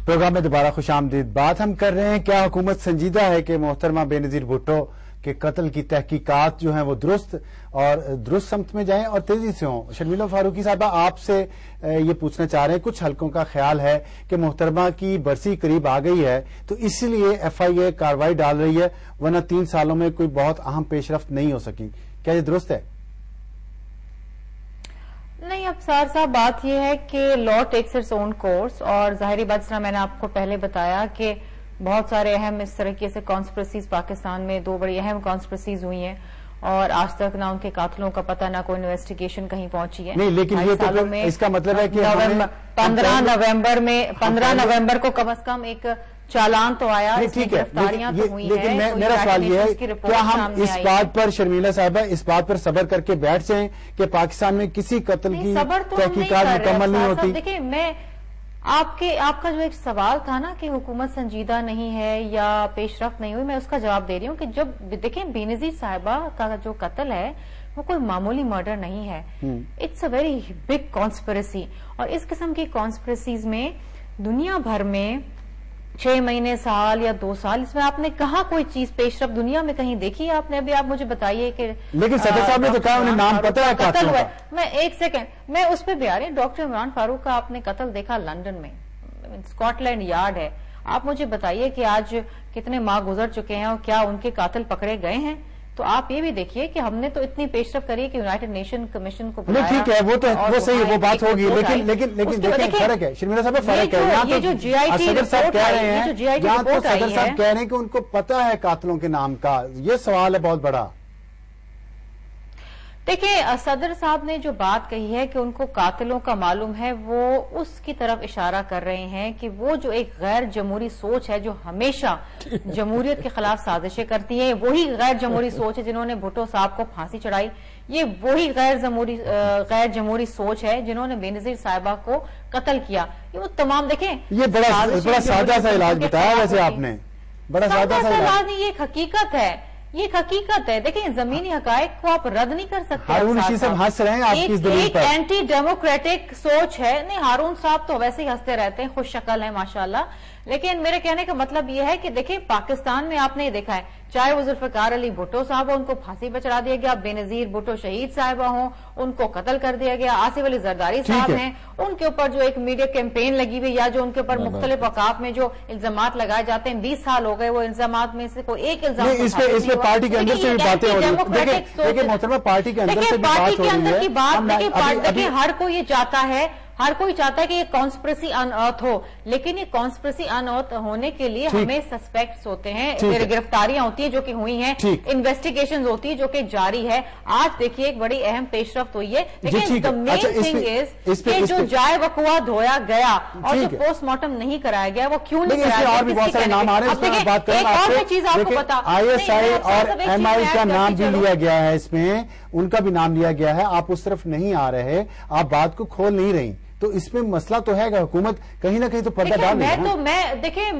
Programme میں دوبارہ خوش آمدید. بات ہم کر رہے ہیں کیا حکومت سنجیدہ ہے کہ محترمہ بے نظیر بھٹو کے قتل کی تحقیقات جو ہیں وہ درست سمت میں جائیں اور تیزی سے ہوں. شرمیلا فاروقی صاحبہ آپ سے یہ پوچھنا چاہ رہے ہیں, کچھ حلقوں کا خیال ہے کہ محترمہ کی برسی قریب آ گئی ہے تو اسی لیے ایف آئی اے کارروائی ڈال رہی ہے, ورنہ 3 سالوں میں کوئی بہت اہم پیش رفت نہیں ہو سکی. کیا یہ درست ہے؟ نہیں, ابصار صاحب بات یہ ہے کہ لا ٹیکس اٹس اون کورس, اور ظاہری بات اس طرح میں نے آپ کو پہلے بتایا کہ بہت سارے اہم اس طریقے سے کانسپریسیز پاکستان میں 2 بڑی اہم کانسپریسیز ہوئی ہیں اور آج تک نہ ان کے قاتلوں کا پتہ نہ کوئی انویسٹیگیشن کہیں پہنچی ہے. نہیں, لیکن یہ تو اس کا مطلب ہے کہ 15 نومبر کو کم از کم ایک چالان تو آیا, گرفتاریاں تو ہوئی ہیں. لیکن میرا سوال یہ ہے کیا ہم اس بات پر شرمیلا صاحبہ اس بات پر صبر کر کے بیٹھ جائیں کہ پاکستان میں کسی قتل کی تحقیقات مکمل نہیں ہوتی؟ دیکھیں, میں آپ کا جو ایک سوال تھا نا کہ حکومت سنجیدہ نہیں ہے یا پیش رفت نہیں ہوئی, میں اس کا جواب دے رہی ہوں کہ جب دیکھیں بے نظیر صاحبہ کا جو قتل ہے وہ کوئی معمولی مرڈر نہیں ہے. It's a very big conspiracy, اور اس قسم کی کانسپریسیز میں دنیا بھر میں 6 مہینے, سال یا 2 سال, اس میں آپ نے کہاں کوئی چیز پیش رفت دنیا میں کہیں دیکھی ہے آپ نے؟ ابھی آپ مجھے بتائیے کہ لیکن صدر صاحب نے تو کہا انہیں نام پتہ ہے قاتل ہوا. میں ایک سیکنڈ, میں اس پہ بھی آ رہی ہوں. ڈاکٹر عمران فاروق کا آپ نے قتل دیکھا لندن میں, اسکاٹ لینڈ یارڈ ہے. آپ مجھے بتائیے کہ آج کتنے ماہ گزر چکے ہیں اور کیا ان کے قاتل پکڑے گئے ہیں؟ تو آپ یہ بھی دیکھیے کہ ہم نے تو اتنی پیش رفت کری کہ یونائیٹڈ نیشن کمیشن کو بلایا. ٹھیک ہے, وہ تو وہ صحیح, وہ بات ہوگی, لیکن دیکھیں فرق ہے شرمیلا صاحب, فرق ہے. یہ جو جی آئی ٹی صدر کہہ رہے ہیں, یہاں تو صدر صاحب کہہ رہے ہیں کہ ان کو پتا ہے قاتلوں کے نام کا. یہ سوال ہے بہت بڑا. دیکھیں, صدر صاحب نے جو بات کہی ہے کہ ان کو قاتلوں کا معلوم ہے, وہ اس کی طرف اشارہ کر رہے ہیں کہ وہ جو ایک غیر جمہوری سوچ ہے جو ہمیشہ جمہوریت کے خلاف سازشیں کرتی ہے, وہی غیر جمہوری سوچ ہے جنہوں نے بھٹو صاحب کو پھانسی چڑھائی. یہ وہی غیر جمہوری سوچ ہے جنہوں نے بے نظیر صاحبہ کو قتل کیا. یہ وہ تمام دیکھیں, یہ بڑا سادہ سا علاج بتایا ویسے آپ نے, بڑا سادہ سا علاج نہیں, یہ حقیقت ہے, یہ حقیقت ہے. دیکھیں, زمینی حقائق کو آپ رد نہیں کر سکتے. ہارون رشید صاحب ہنس رہے ہیں آپ کی اس دلیل پر. ایک اینٹی ڈیموکریٹک سوچ ہے. نہیں, ہارون صاحب تو ویسے ہی ہنستے رہتے ہیں, خوش شکل ہیں ماشاءاللہ. لیکن میرے کہنے کا مطلب یہ ہے کہ دیکھیں, پاکستان میں آپ نے یہ دیکھا ہے, چاہے وہ ذوالفقار علی بھٹو صاحب ہوں, ان کو پھانسی پہ چڑھا دیا گیا. بے نظیر بھٹو شہید صاحبہ ہوں, ان کو قتل کر دیا گیا. آصف علی زرداری صاحب ہیں, ان کے اوپر جو ایک میڈیا کیمپین لگی ہوئی, یا جو ان کے اوپر مختلف اوقاف میں جو الزامات لگائے جاتے ہیں, 20 سال ہو گئے, وہ الزامات میں سے کوئی ایک الزام اس پہ پارٹی کے اندر سے بھی باتیں ہو رہی ہیں. دیکھیں محترمہ, پارٹی کے اندر سے بھی بات ہو رہی ہے. دیکھیں, ہر کوئی یہ چاہتا ہے, ہر کوئی چاہتا ہے کہ یہ کانسپریسی ان ارتھ ہو, لیکن یہ کانسپریسی ان ارتھ ہونے کے لیے ہمیں سسپیکٹس ہوتے ہیں, گرفتاریاں ہوتی ہیں جو کہ ہوئی ہیں, انویسٹیگیشنز ہوتی ہے جو کہ جاری ہے. آج دیکھیے ایک بڑی اہم پیش رفت ہوئی ہے. لیکن the main thing is کہ جو جائے وقوع دھویا گیا اور جو پوسٹ مارٹم نہیں کرایا گیا, وہ کیوں نہیں کرایا گیا؟ اور بھی بہت سارے نام آ رہے ہیں, بات کریں. ایک اور بھی چیز آپ کو بتا, آئی ایس آئی اور ایم آئی کا نام بھی لیا گیا ہے, اس میں ان کا بھی نام لیا گیا ہے. آپ اس طرف نہیں آ رہے, آپ بات کو کھول نہیں رہی, تو اس میں مسئلہ تو ہے کہ حکومت کہیں نہ کہیں تو پردہ ڈال رہی ہے. میں دیکھیں,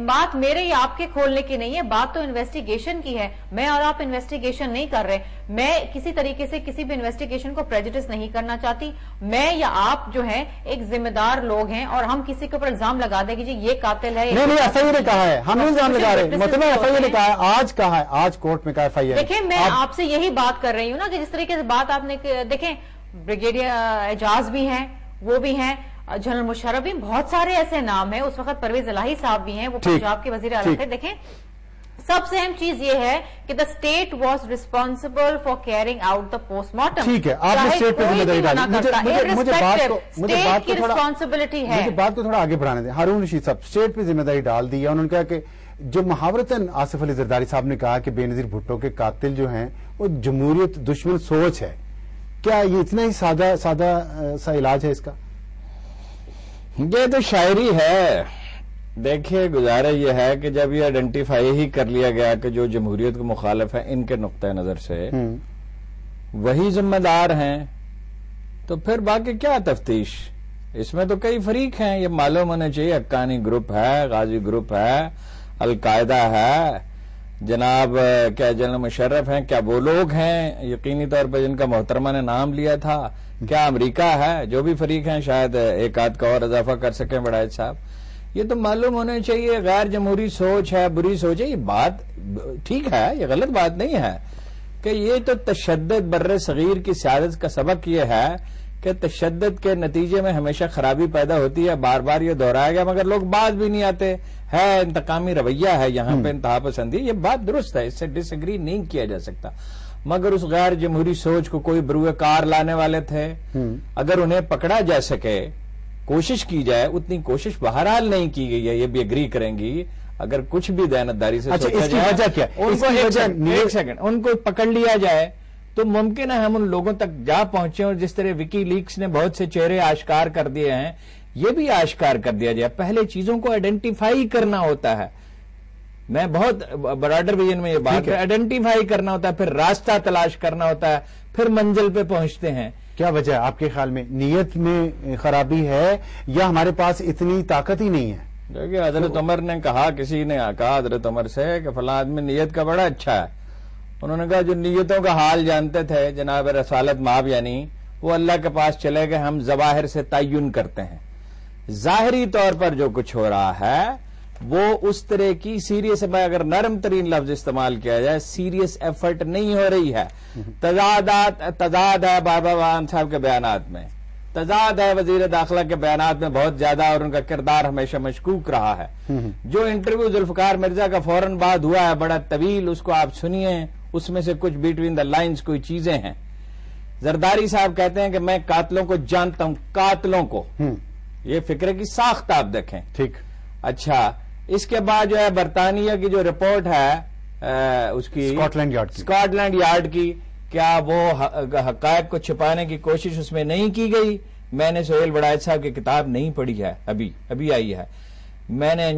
بات میرے یا آپ کے کھولنے کی نہیں ہے, بات تو انویسٹیگیشن کی ہے. میں اور آپ انویسٹیگیشن نہیں کر رہے. میں کسی طریقے سے کسی بھی انویسٹیگیشن کو پریجوڈس نہیں کرنا چاہتی. میں یا آپ جو ہیں ایک ذمہ دار لوگ ہیں, اور ہم کسی کے اوپر الزام لگا دیں کہ جی یہ قاتل ہے. نہیں, ایف آئی اے نے کہا ہے, ہم نہیں الزام لگا رہے. مطلب ایف آئی اے نے کہا ہے, آج کہا ہے, آج کورٹ میں کہا ایف آئی اے. دیکھیں, میں آپ سے یہی بات کر رہی ہوں نا کہ جس طریقے سے بات آپ نے, دیکھیں بریگیڈیئر اعجاز بھی ہیں, وہ بھی ہیں, جنرل مشرف بھی, بہت سارے ایسے نام ہیں. اس وقت پرویز الہی صاحب بھی ہیں, وہ پنجاب کے وزیر اعلیٰ تھے. دیکھیں, سب سے اہم چیز یہ ہے کہ the state was responsible for carrying out the post-mortem. ٹھیک ہے, آپ نے اسٹیٹ پہ ذمہ داری ڈالی. مجھے بات کو تھوڑا آگے بڑھانے دیں. ہارون رشید صاحب, اسٹیٹ پہ ذمہ داری ڈال دی ہے. انہوں نے کہا کہ جو محاورتاً آصف علی زرداری صاحب نے کہا کہ بے نظیر بھٹو کے قاتل جو ہیں وہ جمہوریت دشمن سوچ ہے, کیا یہ اتنا ہی سادہ سا علاج ہے اس کا؟ یہ تو شاعری ہے. دیکھیے, گزارا یہ ہے کہ جب یہ آئیڈینٹیفائی ہی کر لیا گیا کہ جو جمہوریت کے مخالف ہیں ان کے نقطہ نظر سے وہی ذمہ دار ہیں, تو پھر باقی کیا تفتیش؟ اس میں تو کئی فریق ہیں, یہ معلوم ہونا چاہیے. حقانی گروپ ہے, غازی گروپ ہے, القاعدہ ہے, جناب کیا جنرل مشرف ہیں, کیا وہ لوگ ہیں یقینی طور پر جن کا محترمہ نے نام لیا تھا, کیا امریکہ ہے, جو بھی فریق ہیں, شاید ایک آدھ کا اور اضافہ کر سکیں بڑائے صاحب. یہ تو معلوم ہونا چاہیے غیر جمہوری سوچ ہے، بری سوچ ہے. یہ بات ٹھیک ہے، یہ غلط بات نہیں ہے کہ یہ تو تشدد بر صغیر کی سیادت کا سبق یہ ہے کہ تشدد کے نتیجے میں ہمیشہ خرابی پیدا ہوتی ہے. بار بار یہ دہرایا گیا مگر لوگ باز بھی نہیں آتے. ہے انتقامی رویہ ہے یہاں پہ، انتہا پسندی، یہ بات درست ہے، اس سے ڈس ایگری نہیں کیا جا سکتا. مگر اس غیر جمہوری سوچ کو کوئی بروئے کار لانے والے تھے، اگر انہیں پکڑا جا سکے، کوشش کی جائے، اتنی کوشش بہرحال نہیں کی گئی ہے، یہ بھی اگری کریں گی. اگر کچھ بھی دیانتداری سے سوچا جائے، وجہ کیا؟ ایک سیکنڈ، ان کو پکڑ لیا جائے تو ممکن ہے ہم ان لوگوں تک جا پہنچے. اور جس طرح وکی لیکس نے بہت سے چہرے آشکار کر دیے ہیں، یہ بھی آشکار کر دیا جائے. پہلے چیزوں کو آئیڈینٹیفائی کرنا ہوتا ہے. میں بہت براڈر ویژن میں یہ بات ہے، آئیڈینٹیفائی کرنا ہوتا ہے، پھر راستہ تلاش کرنا ہوتا ہے، پھر منزل پہ پہنچتے ہیں. کیا وجہ ہے آپ کے خیال میں؟ نیت میں خرابی ہے یا ہمارے پاس اتنی طاقت ہی نہیں ہے؟ دیکھیے حضرت عمر نے کہا، کسی نے کہا حضرت عمر سے کہ فلاں آدمی نیت کا بڑا اچھا ہے. انہوں نے کہا جو نیتوں کا حال جانتے تھے جناب رسالت مآب، یعنی وہ اللہ کے پاس چلے گئے. ہم ظواہر سے تعین کرتے ہیں، ظاہری طور پر جو کچھ ہو رہا ہے وہ اس طرح کی سیریس، میں اگر نرم ترین لفظ استعمال کیا جائے، سیریس ایفرٹ نہیں ہو رہی ہے. تضاد ہے بابا وان صاحب کے بیانات میں، تضاد ہے وزیر داخلہ کے بیانات میں بہت زیادہ، اور ان کا کردار ہمیشہ مشکوک رہا ہے. جو انٹرویو ذوالفقار مرزا کا فوراً بعد ہوا ہے بڑا طویل، اس کو آپ سنیے، اس میں سے کچھ بٹوین دا لائنز کوئی چیزیں ہیں. زرداری صاحب کہتے ہیں کہ میں قاتلوں کو جانتا ہوں، قاتلوں کو. یہ فکرے کی ساخت آپ دیکھیں. ٹھیک. اچھا، اس کے بعد جو ہے برطانیہ کی جو رپورٹ ہے اس کی اسکاٹ لینڈ یارڈ کی، کیا وہ حقائق کو چھپانے کی کوشش اس میں نہیں کی گئی؟ میں نے سہیل بڑائچ صاحب کی کتاب نہیں پڑھی ہے، ابھی آئی ہے. میں نے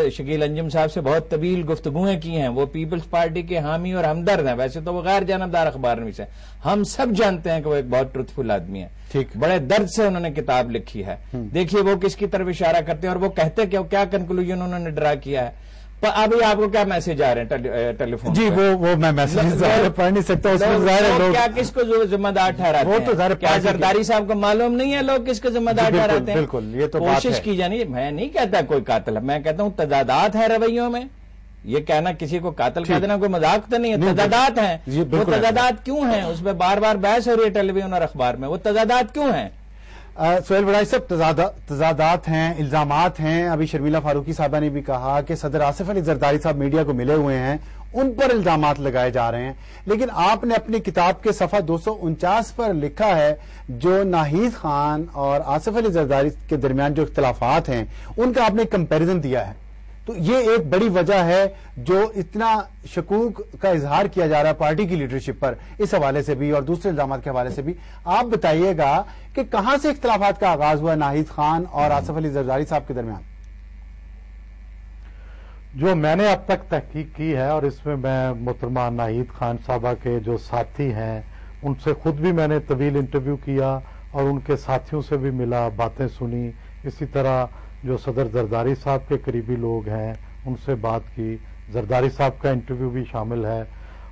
شکیل انجم صاحب سے بہت طویل گفتگویں کی ہیں. وہ پیپلز پارٹی کے حامی اور ہمدرد ہیں، ویسے تو وہ غیر جانبدار اخبار نویس ہیں. ہم سب جانتے ہیں کہ وہ ایک بہت ٹروتفل آدمی ہے. ٹھیک. بڑے درد سے انہوں نے کتاب لکھی ہے. دیکھیے وہ کس کی طرف اشارہ کرتے ہیں اور وہ کہتے کہ کیا کنکلوژن انہوں نے ڈرا کیا ہے. ابھی آپ کو کیا میسج آ رہے ہیں ٹیلی فون؟ جی وہ میں میسج پڑھ نہیں سکتا، اس میں ظاہر ہے کیا کس کو ذمہ دار ٹھہراتے ہیں؟ وہ تو ظاہر کیا زرداری صاحب کو معلوم نہیں ہے لوگ کس کو ذمہ دار ٹھہراتے ہیں؟ بالکل، یہ تو کوشش کی جانی. میں نہیں کہتا کوئی قاتل ہے، میں کہتا ہوں تضادات ہیں رویوں میں. یہ کہنا کسی کو قاتل کہہ دینا کوئی مذاق تو نہیں ہے. تضادات ہیں. وہ تضادات کیوں ہیں؟ اس میں بار بار بحث ہو رہی ہے ٹیلی ویژن اور اخبار میں. وہ تضادات کیوں ہیں؟ سہیل بڑائچ صاحب، تضادات ہیں، الزامات ہیں. ابھی شرمیلا فاروقی صاحبہ نے بھی کہا کہ صدر آصف علی زرداری صاحب میڈیا کو ملے ہوئے ہیں، ان پر الزامات لگائے جا رہے ہیں. لیکن آپ نے اپنی کتاب کے صفحہ 249 پر لکھا ہے جو ناہید خان اور آصف علی زرداری کے درمیان جو اختلافات ہیں ان کا آپ نے کمپیریزن دیا ہے. تو یہ ایک بڑی وجہ ہے جو اتنا شکوک کا اظہار کیا جا رہا ہے پارٹی کی لیڈرشپ پر، اس حوالے سے بھی اور دوسرے الزامات کے حوالے سے بھی. آپ بتائیے گا کہ کہاں سے اختلافات کا آغاز ہوا ناہید خان اور آصف علی زرداری صاحب کے درمیان؟ جو میں نے اب تک تحقیق کی ہے، اور اس میں محترمہ ناہید خان صاحبہ کے جو ساتھی ہیں ان سے خود بھی میں نے طویل انٹرویو کیا اور ان کے ساتھیوں سے بھی ملا، باتیں سنی. اسی طرح جو صدر زرداری صاحب کے قریبی لوگ ہیں ان سے بات کی. زرداری صاحب کا انٹرویو بھی شامل ہے،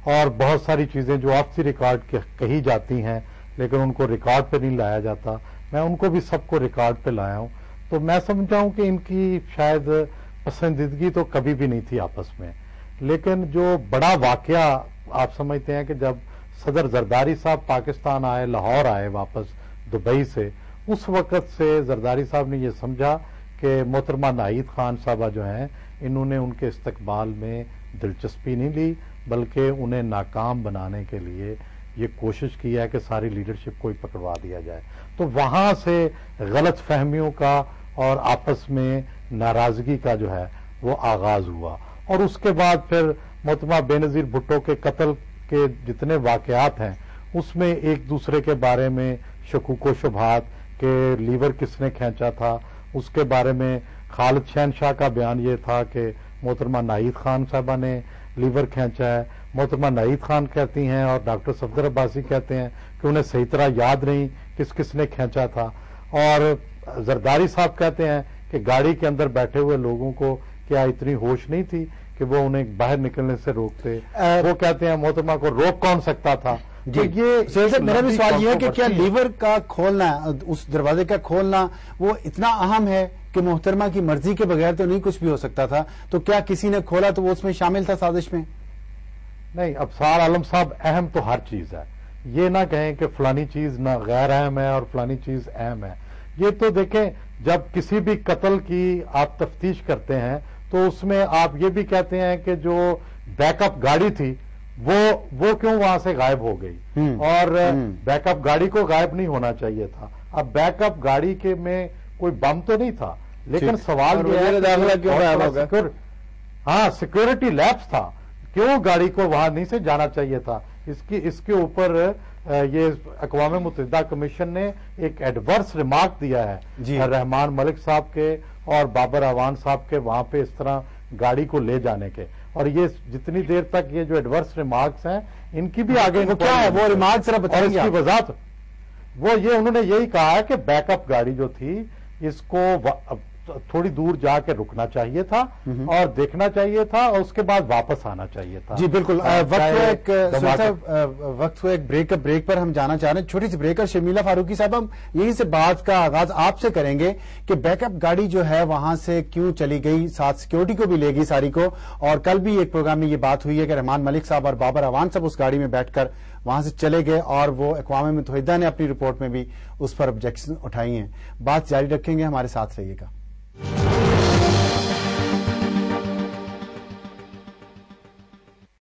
اور بہت ساری چیزیں جو آف دی ریکارڈ کہی جاتی ہیں لیکن ان کو ریکارڈ پہ نہیں لایا جاتا، میں ان کو بھی سب کو ریکارڈ پہ لایا ہوں. تو میں سمجھتا ہوں کہ ان کی شاید پسندیدگی تو کبھی بھی نہیں تھی آپس میں. لیکن جو بڑا واقعہ آپ سمجھتے ہیں کہ جب صدر زرداری صاحب پاکستان آئے، لاہور آئے واپس دبئی سے، اس وقت سے زرداری صاحب نے یہ سمجھا کہ محترمہ ناہید خان صاحبہ جو ہیں انہوں نے ان کے استقبال میں دلچسپی نہیں لی، بلکہ انہیں ناکام بنانے کے لیے یہ کوشش کی ہے کہ ساری لیڈرشپ کو ہی پکڑوا دیا جائے. تو وہاں سے غلط فہمیوں کا اور آپس میں ناراضگی کا جو ہے وہ آغاز ہوا. اور اس کے بعد پھر محترمہ بے نظیر بھٹو کے قتل کے جتنے واقعات ہیں اس میں ایک دوسرے کے بارے میں شکوک و شبہات کہ لیور کس نے کھینچا تھا، اس کے بارے میں خالد شہنشاہ کا بیان یہ تھا کہ محترمہ ناہید خان صاحبہ نے لیور کھینچا ہے. محترمہ ناہید خان کہتی ہیں اور ڈاکٹر صفدر عباسی کہتے ہیں کہ انہیں صحیح طرح یاد نہیں کس نے کھینچا تھا. اور زرداری صاحب کہتے ہیں کہ گاڑی کے اندر بیٹھے ہوئے لوگوں کو کیا اتنی ہوش نہیں تھی کہ وہ انہیں باہر نکلنے سے روکتے. وہ کہتے ہیں محترمہ کو روک کون سکتا تھا. جی یہ میرا بھی سوال یہ ہے کہ کیا لیور کا کھولنا، اس دروازے کا کھولنا وہ اتنا اہم ہے کہ محترمہ کی مرضی کے بغیر تو نہیں کچھ بھی ہو سکتا تھا، تو کیا کسی نے کھولا تو وہ اس میں شامل تھا سازش میں؟ نہیں، ابصار عالم صاحب، اہم تو ہر چیز ہے، یہ نہ کہیں کہ فلانی چیز نہ غیر اہم ہے اور فلانی چیز اہم ہے. یہ تو دیکھیں، جب کسی بھی قتل کی آپ تفتیش کرتے ہیں تو اس میں آپ یہ بھی کہتے ہیں کہ جو بیک اپ گاڑی تھی وہ کیوں وہاں سے غائب ہو گئی، اور بیک اپ گاڑی کو غائب نہیں ہونا چاہیے تھا. اب بیک اپ گاڑی کے میں کوئی بم تو نہیں تھا، لیکن سوال یہ ہے، ہاں سیکورٹی لیپس تھا، کیوں گاڑی کو وہاں نہیں سے جانا چاہیے تھا. اس کے اوپر یہ اقوام متحدہ کمیشن نے ایک ایڈورس ریمارک دیا ہے رحمان ملک صاحب کے اور بابر اعوان صاحب کے وہاں پہ اس طرح گاڑی کو لے جانے کے. اور یہ جتنی دیر تک یہ جو ایڈورس ریمارکس ہیں ان کی بھی آگے کیا ہے وہ ریمارک ذرا بتائیں. اس کی وضاحت انہوں نے یہی کہا ہے کہ بیک اپ گاڑی جو تھی اس کو تھوڑی دور جا کے رکنا چاہیے تھا اور دیکھنا چاہیے تھا اور اس کے بعد واپس آنا چاہیے تھا. جی بالکل. وقت ایک بریک پر ہم جانا چاہ رہے ہیں، چھوٹی سی بریک. اور شرمیلہ فاروقی صاحب، ہم یہیں سے بات کا آغاز آپ سے کریں گے کہ بیک اپ گاڑی جو ہے وہاں سے کیوں چلی گئی، ساتھ سیکورٹی کو بھی لے گئی ساری کو. اور کل بھی ایک پروگرام میں یہ بات ہوئی ہے کہ رحمان ملک صاحب اور بابر اعوان صاحب اس گاڑی میں بیٹھ کر وہاں سے چلے گئے اور وہ اقوام متحدہ نے اپنی رپورٹ میں بھی اس پر آبجیکشن اٹھائی ہیں. بات جاری رکھیں گے، ہمارے ساتھ رہیے گا.